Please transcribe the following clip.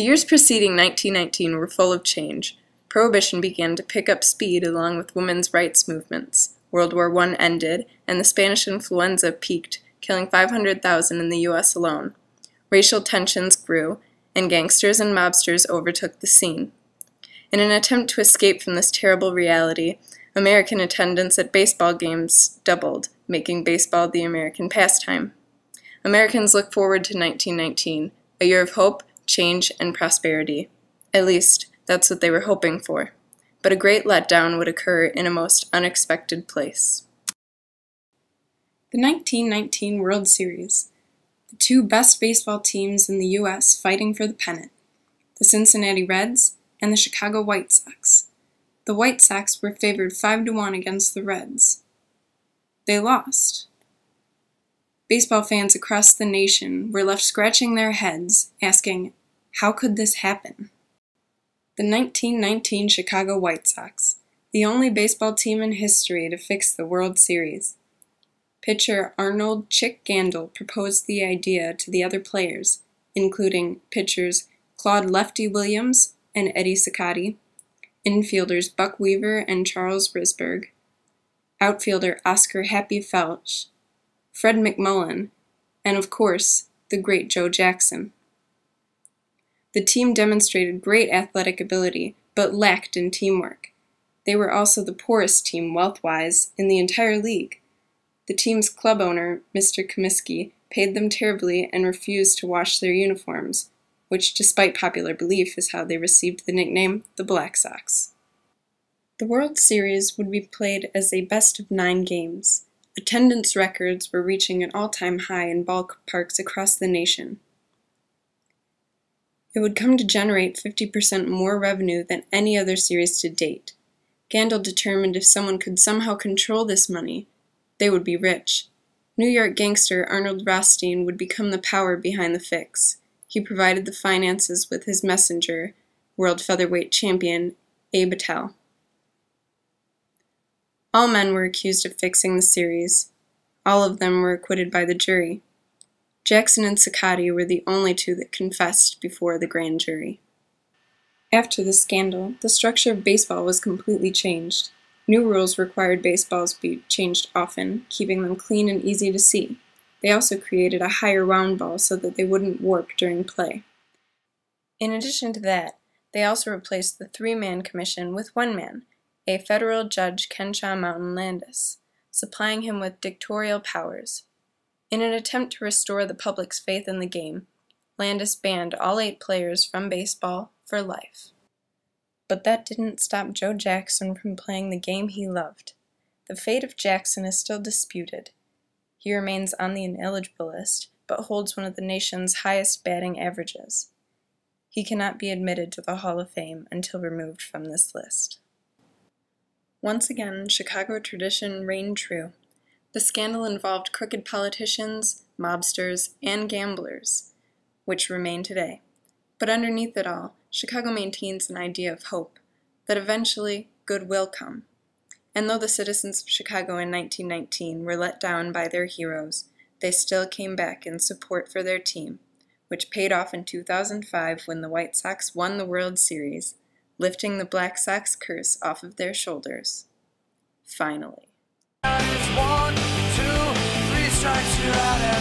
The years preceding 1919 were full of change. Prohibition began to pick up speed along with women's rights movements. World War I ended, and the Spanish influenza peaked, killing 500,000 in the U.S. alone. Racial tensions grew, and gangsters and mobsters overtook the scene. In an attempt to escape from this terrible reality, American attendance at baseball games doubled, making baseball the American pastime. Americans look forward to 1919, a year of hope, change, and prosperity. At least, that's what they were hoping for. But a great letdown would occur in a most unexpected place. The 1919 World Series. The two best baseball teams in the U.S. fighting for the pennant, the Cincinnati Reds and the Chicago White Sox. The White Sox were favored 5-1 against the Reds. They lost. Baseball fans across the nation were left scratching their heads, asking, how could this happen? The 1919 Chicago White Sox, the only baseball team in history to fix the World Series. Pitcher Arnold "Chick" Gandil proposed the idea to the other players, including pitchers Claude "Lefty" Williams and Eddie Cicotti, infielders Buck Weaver and Charles Risberg, outfielder Oscar "Happy" Felch, Fred McMullen, and of course, the great Joe Jackson. The team demonstrated great athletic ability, but lacked in teamwork. They were also the poorest team wealth-wise in the entire league. The team's club owner, Mr. Comiskey, paid them terribly and refused to wash their uniforms, which, despite popular belief, is how they received the nickname the Black Sox. The World Series would be played as a best-of-9 games. Attendance records were reaching an all-time high in ballparks across the nation. It would come to generate 50% more revenue than any other series to date. Gandil determined if someone could somehow control this money, they would be rich. New York gangster Arnold Rothstein would become the power behind the fix. He provided the finances with his messenger, world featherweight champion Abe Attell. All men were accused of fixing the series. All of them were acquitted by the jury. Jackson and Cicotti were the only two that confessed before the grand jury. After the scandal, the structure of baseball was completely changed. New rules required baseballs be changed often, keeping them clean and easy to see. They also created a higher round ball so that they wouldn't warp during play. In addition to that, they also replaced the 3-man commission with 1 man, a federal judge Kenshaw Mountain Landis, supplying him with dictatorial powers. In an attempt to restore the public's faith in the game, Landis banned all 8 players from baseball for life. But that didn't stop Joe Jackson from playing the game he loved. The fate of Jackson is still disputed. He remains on the ineligible list, but holds one of the nation's highest batting averages. He cannot be admitted to the Hall of Fame until removed from this list. Once again, Chicago tradition reigned true. The scandal involved crooked politicians, mobsters, and gamblers, which remain today. But underneath it all, Chicago maintains an idea of hope, that eventually good will come. And though the citizens of Chicago in 1919 were let down by their heroes, they still came back in support for their team, which paid off in 2005 when the White Sox won the World Series, lifting the Black Sox curse off of their shoulders. Finally. 1, 2, 3 strikes, you're out.